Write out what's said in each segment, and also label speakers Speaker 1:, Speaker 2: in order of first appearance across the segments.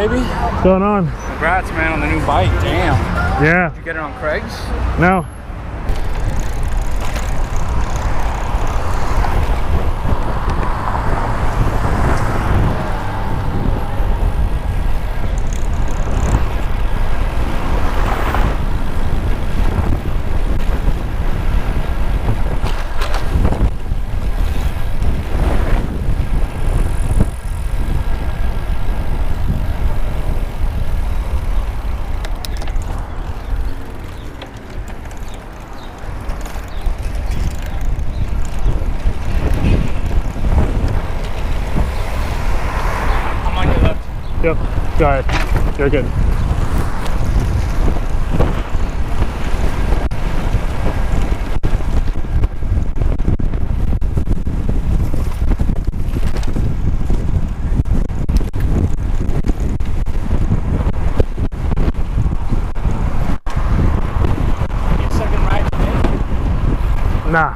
Speaker 1: baby?
Speaker 2: What's going on?
Speaker 1: Congrats, man, on the new bike. Damn.
Speaker 2: Yeah.
Speaker 1: Did you get it on Craig's?
Speaker 2: No. Yep, go ahead. You're good.
Speaker 1: Second ride today?
Speaker 2: Nah.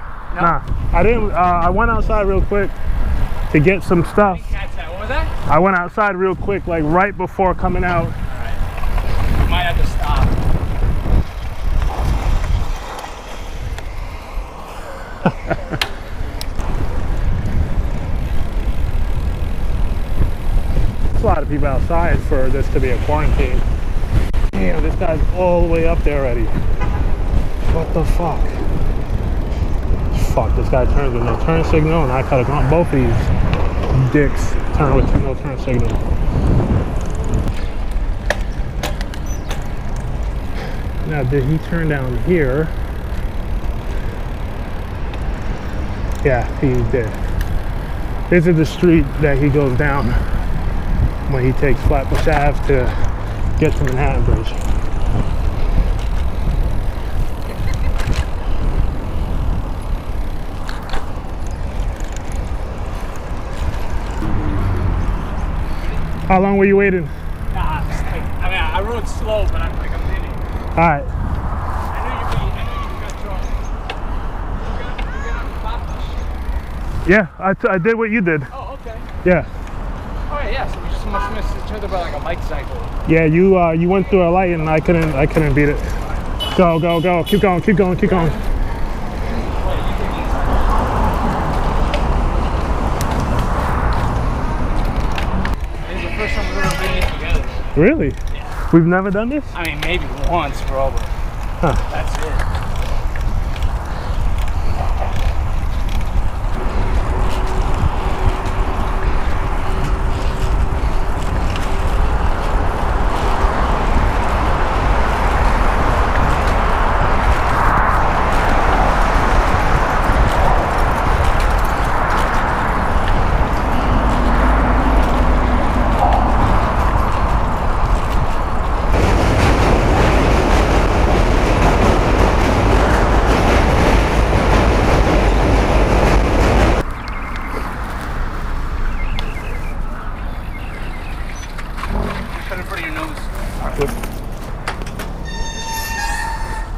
Speaker 2: I didn't. I went outside real quick to get some stuff.
Speaker 1: What was that?
Speaker 2: I went outside real quick, like right before coming out.
Speaker 1: All right. You might have to stop.
Speaker 2: There's a lot of people outside for this to be a quarantine. Damn, this guy's all the way up there already. What the fuck? Fuck, this guy turns with no turn signal, and I could have gone both of these dicks turn with no turn signal. Now, did he turn down here? Yeah, he did. This is the street that he goes down when he takes Flatbush Ave to get to Manhattan Bridge. How long were you waiting?
Speaker 1: Nah, I rode slow, but I'm like a minute.
Speaker 2: All right.
Speaker 1: I knew you got drunk. You got on the Flatbush?
Speaker 2: Yeah, I did what you did.
Speaker 1: Oh, okay.
Speaker 2: Yeah.
Speaker 1: Oh yeah, so we just must miss each other by like a light cycle.
Speaker 2: Yeah, you went through a light and I couldn't beat it. Go, go, go. Keep going, keep going, keep going. Really?
Speaker 1: Yeah.
Speaker 2: We've never done this?
Speaker 1: I mean, maybe once, bro, but that's it.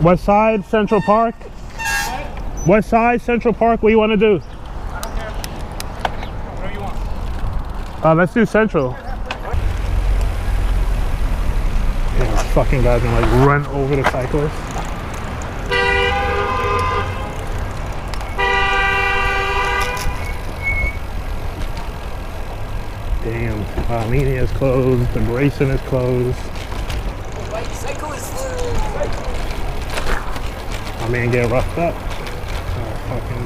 Speaker 2: West Side, Central Park?
Speaker 1: What?
Speaker 2: West Side, Central Park, what do you want to do?
Speaker 1: I don't care. Whatever you want.
Speaker 2: Let's do Central. Yeah, this fucking guy's gonna like run over the cyclist. Damn, Armenia is closed, the Bryton is closed. My man get roughed up. Fucking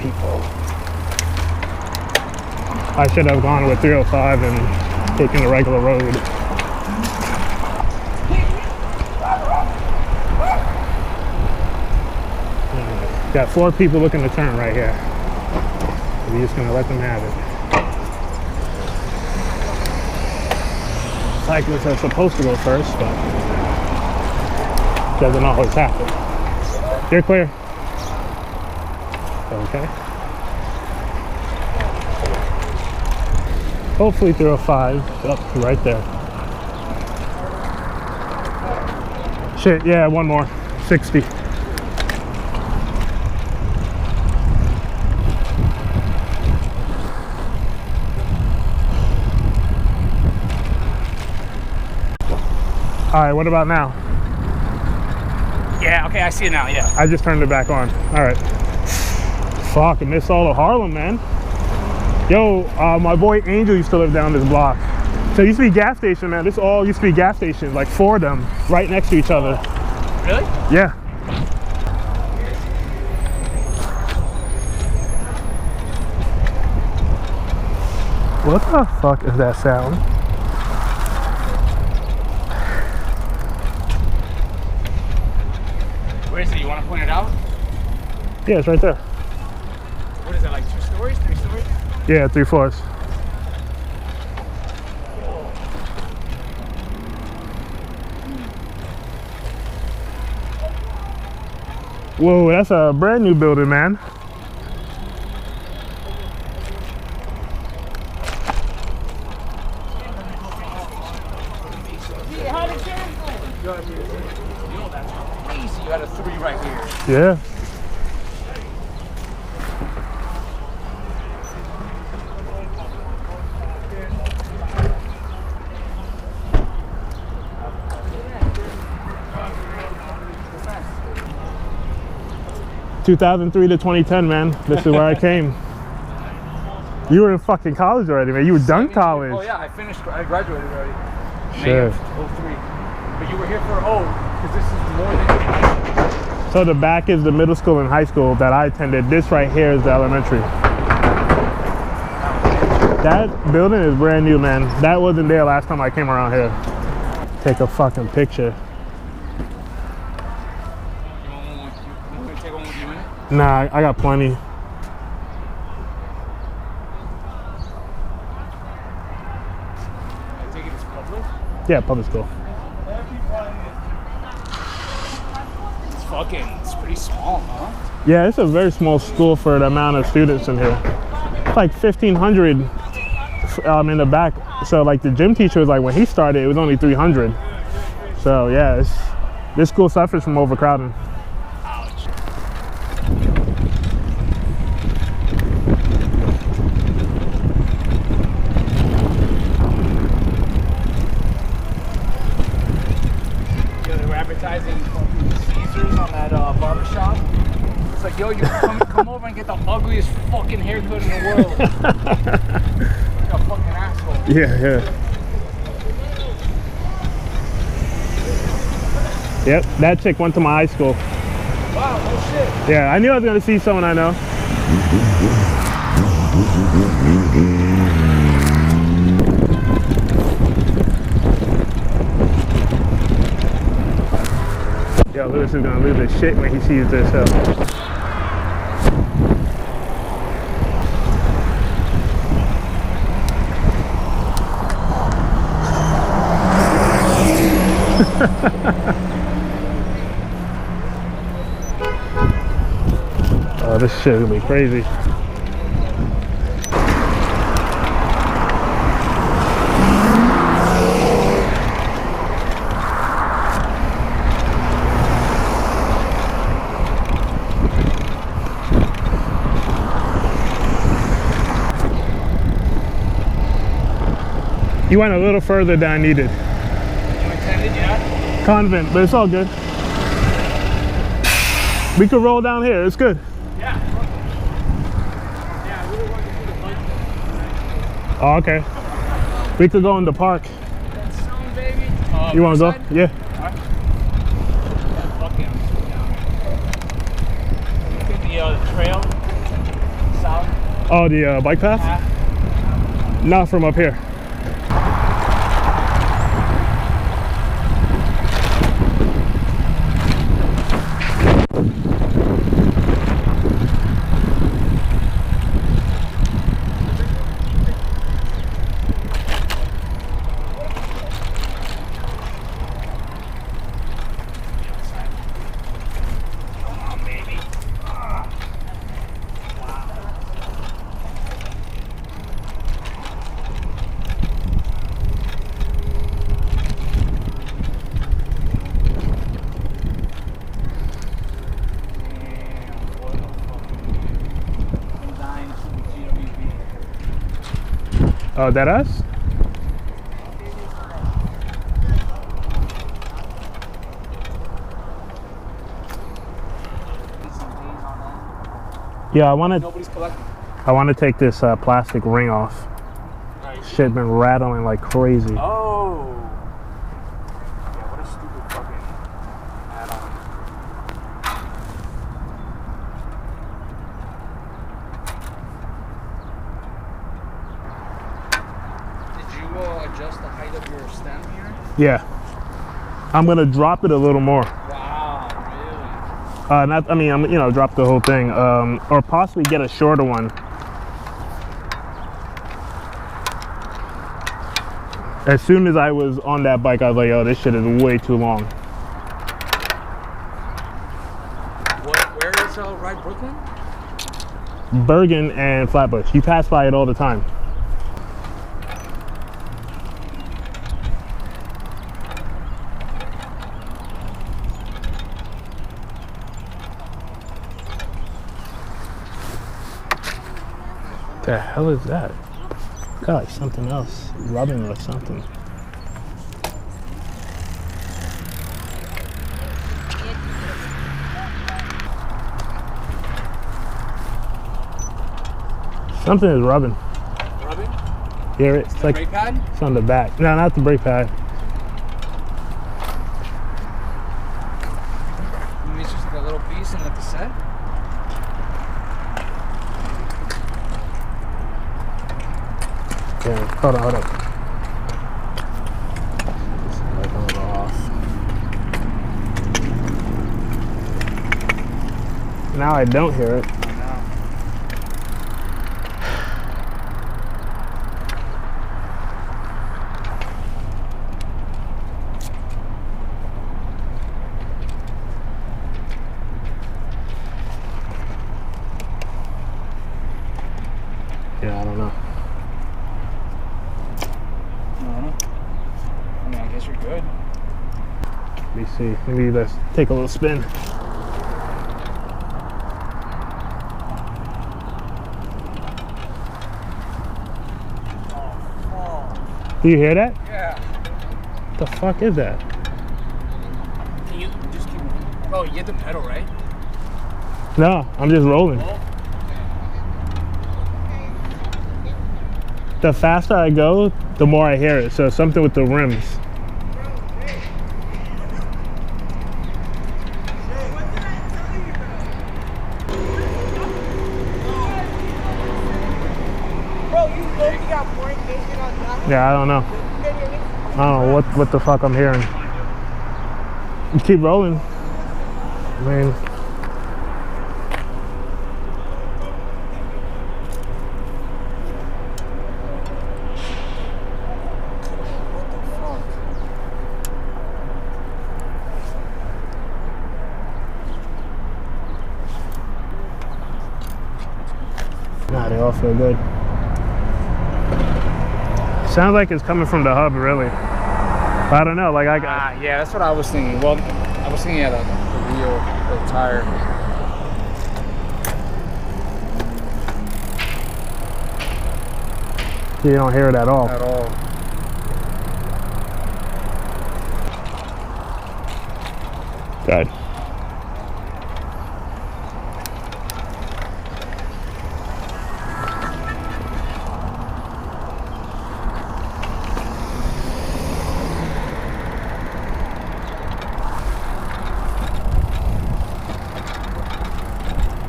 Speaker 2: people. I should have gone with 305 and taken the regular road. Got 4 people looking to turn right here. We're just gonna let them have it. Cyclists are supposed to go first, but doesn't always happen. You're clear. Okay. Hopefully 305 up right there. Shit, yeah, one more. 60. All right, what about now?
Speaker 1: Yeah, okay, I see it now, yeah.
Speaker 2: I just turned it back on. All right. Fuck, I miss all of Harlem, man. Yo, my boy Angel used to live down this block. So it used to be gas station, man. This all used to be gas stations, like 4 of them, right next to each other.
Speaker 1: Really?
Speaker 2: Yeah. What the fuck is that sound?
Speaker 1: Where is it? You want to point it out?
Speaker 2: Yeah, it's right there.
Speaker 1: What is it, like 2 stories, 3 stories?
Speaker 2: Yeah, 3 floors. Whoa, that's a brand new building, man.
Speaker 1: Yo, that's crazy. You got a 3 right here.
Speaker 2: Yeah. (2003 to 2010, man. This is where I came. You were in fucking college already, man. You were done college.
Speaker 1: Oh yeah, I graduated already. May
Speaker 2: Sure.
Speaker 1: of 03. But you were here for, because this is more than.
Speaker 2: So the back is the middle school and high school that I attended. This right here is the elementary. That building is brand new, man. That wasn't there last time I came around here. Take a fucking picture.
Speaker 1: You want to take one with you in it?
Speaker 2: Nah, I got plenty.
Speaker 1: I take it as public?
Speaker 2: Yeah, public school.
Speaker 1: It's pretty small, huh?
Speaker 2: Yeah, it's a very small school for the amount of students in here. It's like 1,500 in the back. So like the gym teacher was like, when he started, it was only 300. So yeah, this school suffers from overcrowding.
Speaker 1: Ouch. Yo, they were advertising Caesars on that barbershop. It's like, yo, you come over and get the ugliest fucking haircut in the world. Like a fucking asshole.
Speaker 2: Yeah. Yep, that chick went to my high school.
Speaker 1: Wow, no shit.
Speaker 2: Yeah, I knew I was gonna see someone I know. Yo, Lewis is gonna lose his shit when he sees this. Oh, this shit is gonna be crazy. You went a little further than I needed.
Speaker 1: You intended, yeah?
Speaker 2: Convent, but it's all good. We could roll down here, it's good.
Speaker 1: Yeah. Yeah, I really wanted to see the bike.
Speaker 2: Oh, okay. We could go in the park.
Speaker 1: That sound, baby.
Speaker 2: You want to go?
Speaker 1: Side?
Speaker 2: Yeah.
Speaker 1: Alright. Yeah, fuck it, I'm just going down. Look at the trail. South.
Speaker 2: Oh, the bike path? Not from up here. Oh, that us? Yeah, I want to.
Speaker 1: Nobody's collecting.
Speaker 2: I want to take this plastic ring off.
Speaker 1: Nice.
Speaker 2: Shit been rattling like crazy.
Speaker 1: Oh. Yeah, what a stupid fucking add-on. Did you adjust the height of your stem here?
Speaker 2: Yeah. I'm gonna drop it a little more.
Speaker 1: Wow,
Speaker 2: Not. I mean, I'm drop the whole thing, or possibly get a shorter one. As soon as I was on that bike, I was like, "Oh, this shit is way too long."
Speaker 1: Where is Ride Brooklyn?
Speaker 2: Bergen and Flatbush. You pass by it all the time. The hell is that? Got like something else rubbing or something. Something is rubbing.
Speaker 1: Rubbing?
Speaker 2: Hear it? It's
Speaker 1: The
Speaker 2: like
Speaker 1: brake pad?
Speaker 2: it's on the back. No, not the brake pad.
Speaker 1: Maybe it's just like a little piece in the cassette?
Speaker 2: Yeah, hold on. It's like a little off. Now I don't hear it.
Speaker 1: I know.
Speaker 2: Yeah, I don't know.
Speaker 1: I mean, I guess you're good.
Speaker 2: Let me see. Maybe let's take a little spin. Do you hear that?
Speaker 1: Yeah.
Speaker 2: What the fuck is that?
Speaker 1: Can you just keep... Oh, you hit the pedal, right?
Speaker 2: No, I'm just rolling.
Speaker 1: Oh.
Speaker 2: The faster I go, the more I hear it. So something with the rims.
Speaker 3: Bro, you low-key got more engagement on that.
Speaker 2: Yeah, I don't know. I don't know what the fuck I'm hearing. You keep rolling. I mean, nah, they all feel good. Sounds like it's coming from the hub, really. But I don't know, like I got.
Speaker 1: Yeah, that's what I was thinking. Well, I was thinking of the wheel, the tire.
Speaker 2: You don't hear it at all.
Speaker 1: At all.
Speaker 2: Good.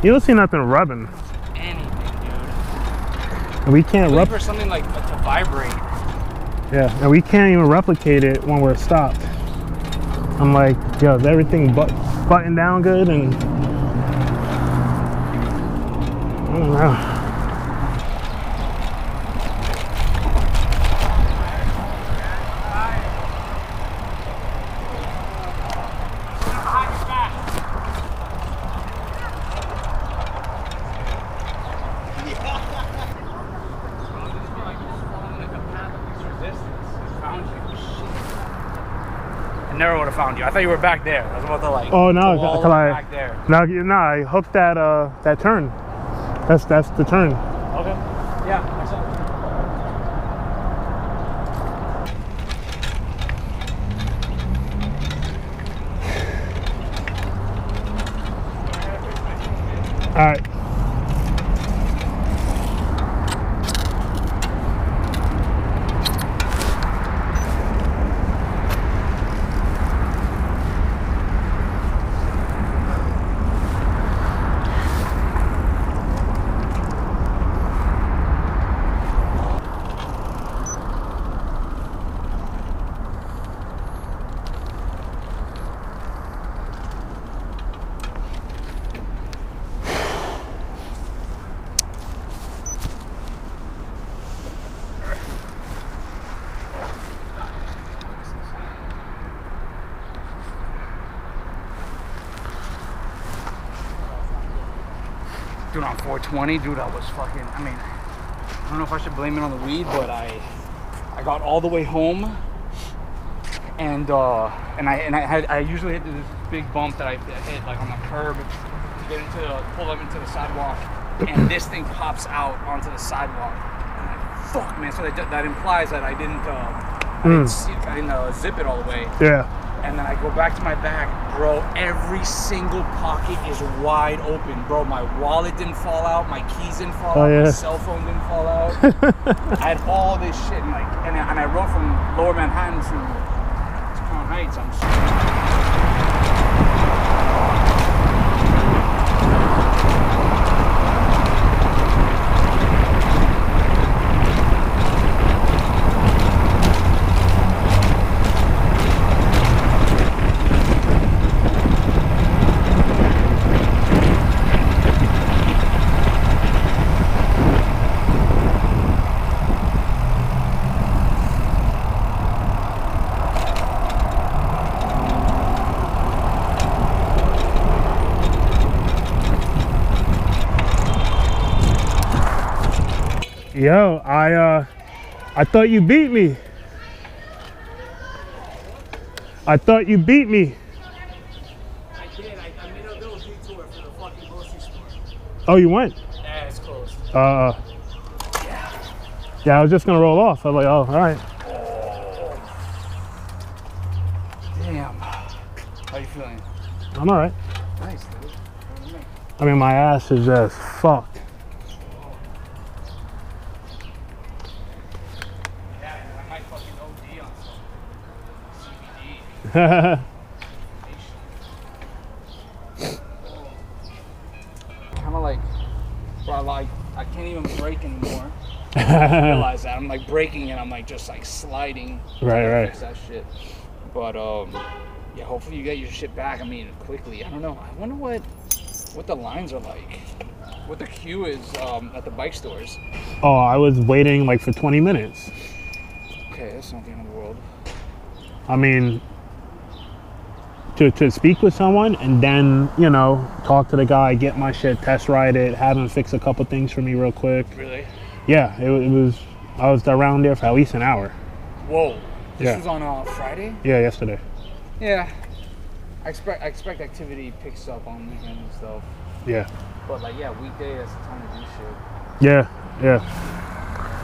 Speaker 2: You don't see nothing rubbing.
Speaker 1: Anything, dude.
Speaker 2: And we can't
Speaker 1: Wait for something like to vibrate.
Speaker 2: Yeah, and we can't even replicate it when we're stopped. I'm like, yo, is everything buttoned down good? And I don't know.
Speaker 1: I never would have found you. I thought you were back there. I was about to like.
Speaker 2: Oh no,
Speaker 1: go all
Speaker 2: cause
Speaker 1: back there.
Speaker 2: no, I hooked that that turn. That's the turn.
Speaker 1: Okay. Yeah. I saw.
Speaker 2: All right.
Speaker 1: Dude, on 420, dude, I was fucking, I mean, I don't know if I should blame it on the weed, but I got all the way home, and I usually hit this big bump that I hit like on the curb to get pull up into the sidewalk, and this thing pops out onto the sidewalk. And I'm like, fuck, man. So that implies that I didn't zip it all the way.
Speaker 2: Yeah.
Speaker 1: And then I go back to my bag, bro, every single pocket is wide open, bro. My wallet didn't fall out, my keys didn't fall out, my cell phone didn't fall out. I had all this shit, and I rode from Lower Manhattan to Crown Heights.
Speaker 2: Yo, I thought you beat me. I thought you beat me.
Speaker 1: I did. I made a little detour for the fucking grocery store.
Speaker 2: Oh, you went?
Speaker 1: Yeah, it's closed.
Speaker 2: Yeah, I was just gonna roll off. I was like, oh, all right.
Speaker 1: Oh. Damn. How you feeling?
Speaker 2: I'm all right.
Speaker 1: Nice, dude.
Speaker 2: I mean, my ass is just fucked.
Speaker 1: Kind of like, bro, like I can't even brake anymore. I realize that I'm like braking and I'm like just like sliding.
Speaker 2: Right.
Speaker 1: That shit. But yeah, hopefully you get your shit back. I mean, quickly. I don't know. I wonder what the lines are like. What the queue is at the bike stores.
Speaker 2: Oh, I was waiting like for 20 minutes.
Speaker 1: Okay, that's not the end of the world.
Speaker 2: I mean, to speak with someone and then, you know, talk to the guy, get my shit, test ride it, have him fix a couple things for me real quick.
Speaker 1: Really?
Speaker 2: Yeah, it was, I was around there for at least an hour.
Speaker 1: Whoa. This was on Friday?
Speaker 2: Yeah, yesterday.
Speaker 1: Yeah. I expect activity picks up on weekends and stuff.
Speaker 2: Yeah.
Speaker 1: But like, yeah, weekday, that's the time to do shit.
Speaker 2: Yeah.